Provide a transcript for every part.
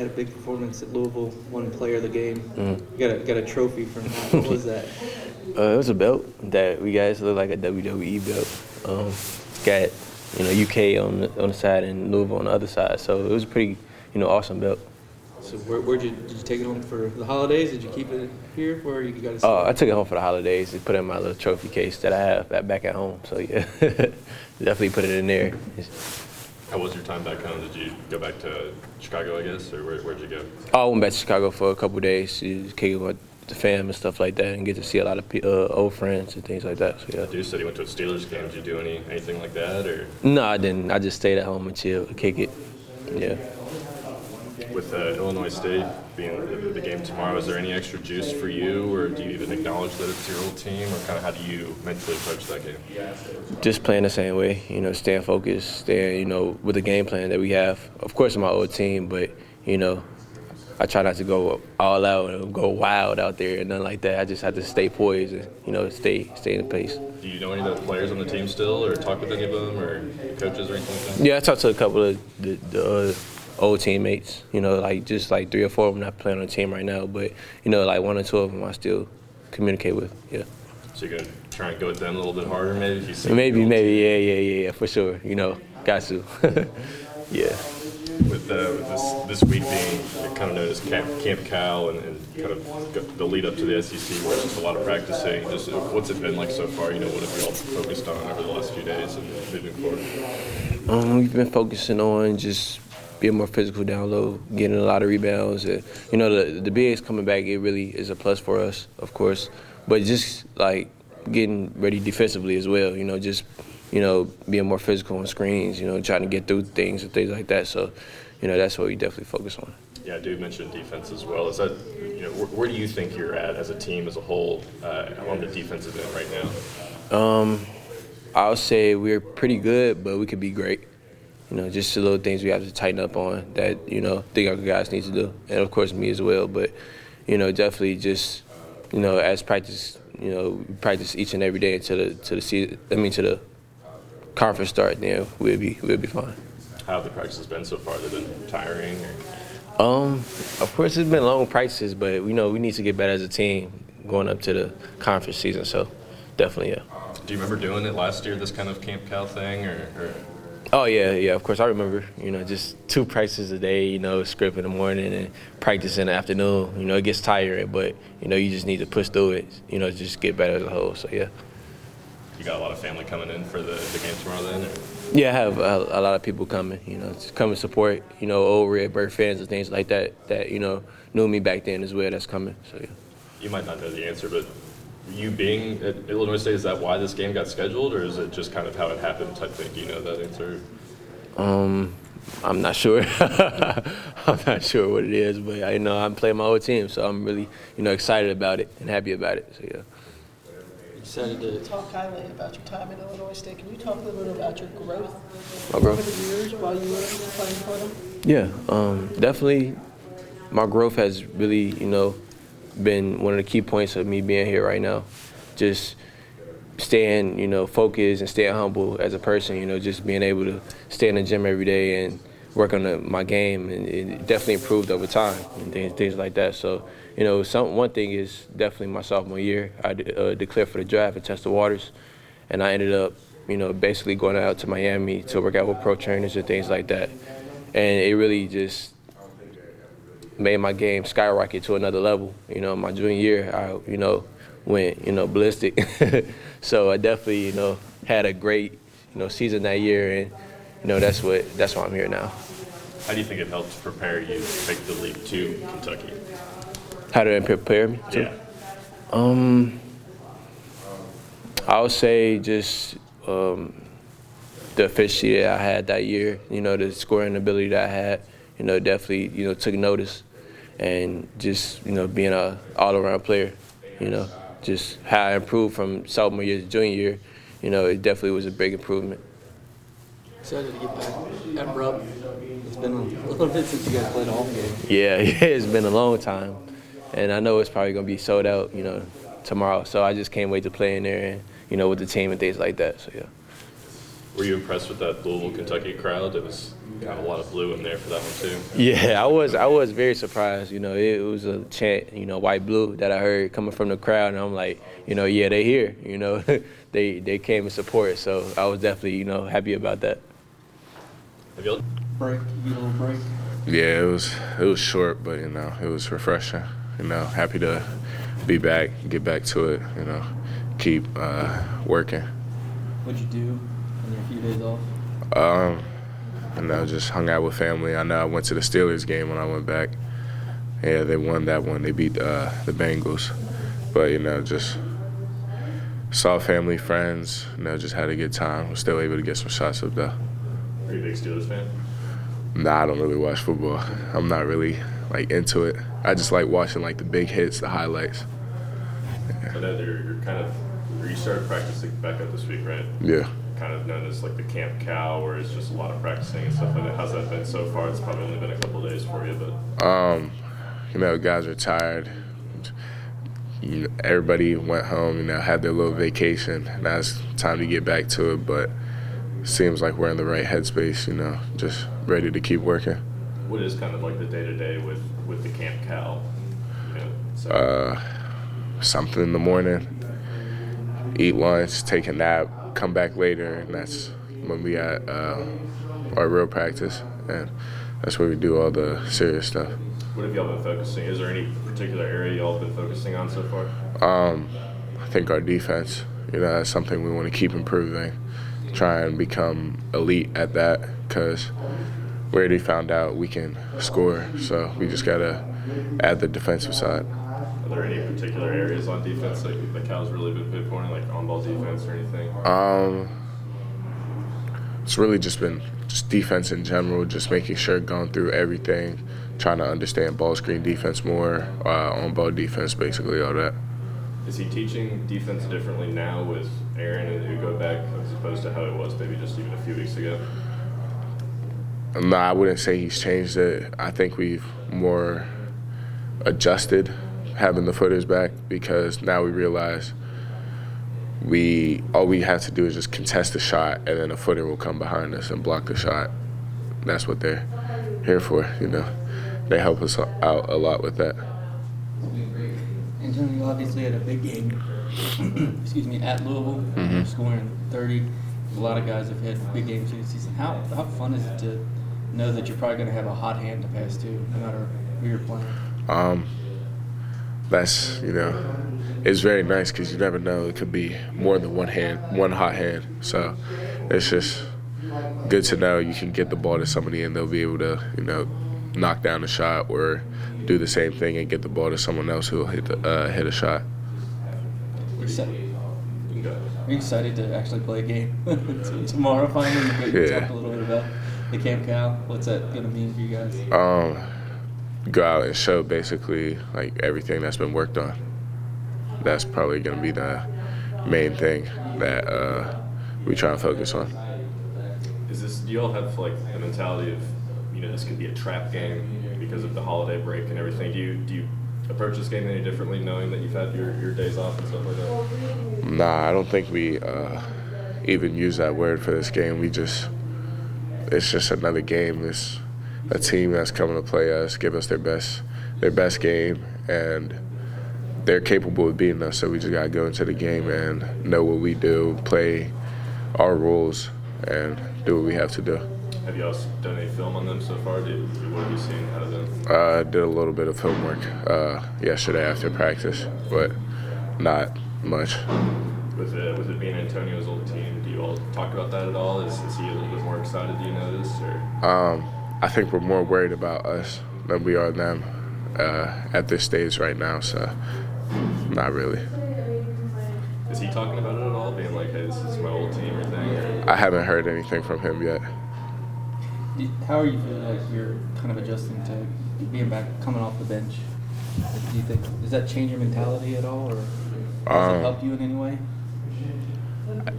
Had a big performance at Louisville, won Player of the Game. Got a trophy from that. What was that? It was a belt that we got. It looked like a WWE belt. Got UK on the side and Louisville on the other side. So it was a pretty awesome belt. So did you take it home for the holidays? Did you keep it here or you got it? I took it home for the holidays and put it in my little trophy case that I have back at home. So yeah, definitely put it in there. How was your time back home? Did you go back to Chicago, I guess, or where'd you go? I went back to Chicago for a couple of days, to kick with the fam and stuff like that, and get to see a lot of old friends and things like that. So yeah. You said you went to a Steelers game. Did you do anything like that, or? No, I didn't. I just stayed at home and chilled, kick it. Yeah. With Illinois State being the game tomorrow, is there any extra juice for you, or do you even acknowledge that it's your old team, or kind of how do you mentally approach that game? Just playing the same way, staying focused, staying, with the game plan that we have. Of course, I'm my old team, but, I try not to go all out and go wild out there and nothing like that. I just have to stay poised and, stay in place. Do you know any of the players on the team still, or talk with any of them, or coaches or anything like that? Yeah, I talked to a couple of the old teammates, just 3 or 4 of them not playing on the team right now, but, 1 or 2 of them I still communicate with, yeah. So you're going to try and go with them a little bit harder maybe? If you see maybe, yeah, for sure, got to, yeah. With this week being kind of known as Camp Cal and kind of the lead up to the SEC where it's just a lot of practicing, just what's it been like so far? What have you all focused on over the last few days and moving forward? We've been focusing on just being more physical down low, getting a lot of rebounds. And, the bigs coming back, it really is a plus for us, of course. But just, getting ready defensively as well, just, being more physical on screens, trying to get through things and things like that. So, that's what we definitely focus on. Yeah, I do mention defense as well. Is that, where do you think you're at as a team as a whole on the defensive end right now? I would say we're pretty good, but we could be great. Just the little things we have to tighten up on that, the younger guys need to do. And, of course, me as well. But, definitely just, as practice, we practice each and every day until the conference start, then we'll be fine. How have the practices been so far? They've been tiring? Of course, it's been long practices, but, we need to get better as a team going up to the conference season. So, definitely, yeah. Do you remember doing it last year, this kind of Camp Cal thing, or? Oh, yeah, of course. I remember, just 2 practices a day, script in the morning and practice in the afternoon. It gets tiring, but, you just need to push through it, just get better as a whole. So, yeah. You got a lot of family coming in for the game tomorrow then? Or? Yeah, I have a lot of people coming, to come and support, old Redbird fans and things like that, knew me back then as well that's coming. So, yeah. You might not know the answer, but you being at Illinois State, is that why this game got scheduled, or is it just kind of how it happened type thing? Do you know that answer? I'm not sure. I'm not sure what it is, but I know I'm playing my old team, so I'm really, excited about it and happy about it. So yeah. Excited to talk highly about your time at Illinois State. Can you talk a little bit about your growth over the years while you were playing for them? Yeah, definitely. My growth has really, been one of the key points of me being here right now. Just staying, focused and staying humble as a person, just being able to stay in the gym every day and work on my game, and it definitely improved over time and things like that. So, one thing is definitely my sophomore year, I declared for the draft and test the waters, and I ended up, basically going out to Miami to work out with pro trainers and things like that. And it really just made my game skyrocket to another level. My junior year, I, went, ballistic. So I definitely, had a great, season that year, and, that's why I'm here now. How do you think it helped prepare you to take the leap to Kentucky? How did it prepare me to? Yeah. I would say just the efficiency that I had that year, the scoring ability that I had, definitely, took notice. And just, being an all-around player, just how I improved from sophomore year to junior year, it definitely was a big improvement. Excited to get back at Rupp. It's been a little bit since you guys played a home game. Yeah, it's been a long time. And I know it's probably going to be sold out, tomorrow. So I just can't wait to play in there and, with the team and things like that. So, yeah. Were you impressed with that Louisville, Kentucky crowd? It was kind of a lot of blue in there for that one too. Yeah, I was very surprised. You know, it was a chant, you know, white blue that I heard coming from the crowd, and I'm like, you know, yeah, they here. You know, they came in support, so I was definitely, you know, happy about that. Have you Break, you get a little break. Yeah, it was short, but you know, it was refreshing. You know, happy to be back, get back to it. You know, keep working. What'd you do on your few days off? You know, just hung out with family. I know I went to the Steelers game when I went back. Yeah, they won that one. They beat the Bengals. But, you know, just saw family, friends. You know, just had a good time. Was still able to get some shots up there. Are you a big Steelers fan? Nah, I don't really watch football. I'm not really, like, into it. I just like watching, like, the big hits, the highlights. I know you're kind of – you started practicing back up this week, right? Yeah. Kind of known as like the Camp Cow, where it's just a lot of practicing and stuff like that. How's that been so far? It's probably only been a couple of days for you, but You know, guys are tired. You know, everybody went home, you know, had their little vacation. Now it's time to get back to it, but it seems like we're in the right headspace, you know, just ready to keep working. what is kind of like the day-to-day with the Camp Cow? You know, so Something in the morning, eat lunch, take a nap, come back later, and that's when we got our real practice, and that's where we do all the serious stuff. what have y'all been focusing? Is there any particular area y'all been focusing on so far? I think our defense, you know, that's something we want to keep improving, try and become elite at that, because we already found out we can score, so we just got to add the defensive side. Are there any particular areas on defense that the Cow's really been pinpointing, like on-ball defense or anything? It's really just been just defense in general, just making sure going through everything, trying to understand ball screen defense more, on-ball defense, basically all that. Is he teaching defense differently now with Aaron and Ugo back as opposed to how it was maybe just even a few weeks ago? No, I wouldn't say he's changed it. I think we've more adjusted having the footers back, because now we realize all we have to do is just contest the shot, and then a footer will come behind us and block the shot. That's what they're here for, you know. They help us out a lot with that. Antonio, you obviously had a big game, excuse me, at Louisville, scoring 30. A lot of guys have had big games through the season. How fun is it to know that you're probably going to have a hot hand to pass to, no matter who you're playing? That's, you know, it's very nice, because you never know. It could be more than one hot hand. So it's just good to know you can get the ball to somebody and they'll be able to, you know, knock down a shot or do the same thing and get the ball to someone else who will hit a shot. Are you excited to actually play a game tomorrow finally? You talked a little bit about the Camp Cow. What's that going to mean for you guys? Go out and show basically like everything that's been worked on. That's probably going to be the main thing that we try and focus on. Do you all have like the mentality of, you know, this could be a trap game because of the holiday break and everything? Do you approach this game any differently, knowing that you've had your days off and stuff like that? Nah, I don't think we even use that word for this game. It's just another game. It's a team that's coming to play us, give us their best game, and they're capable of beating us. So we just gotta go into the game and know what we do, play our rules, and do what we have to do. Have you all done any film on them so far? What have you seen out of them? Did a little bit of homework yesterday after practice, but not much. With it being Antonio's old team, do you all talk about that at all? Is he a little bit more excited, do you notice? Or? I think we're more worried about us than we are them at this stage right now, so not really. Is he talking about it at all, being like, hey, this is my old team or thing? Or? I haven't heard anything from him yet. How are you feeling like you're kind of adjusting to being back, coming off the bench? Do you think, does that change your mentality at all, or does it help you in any way?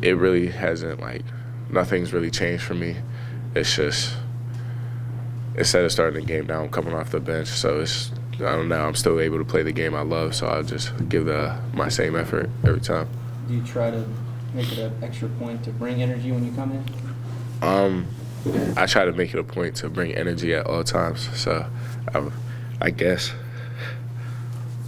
It really hasn't, nothing's really changed for me. It's just, instead of starting the game now, I'm coming off the bench, so I don't know, I'm still able to play the game I love, so I'll just give my same effort every time. Do you try to make it an extra point to bring energy when you come in? I try to make it a point to bring energy at all times. So I guess.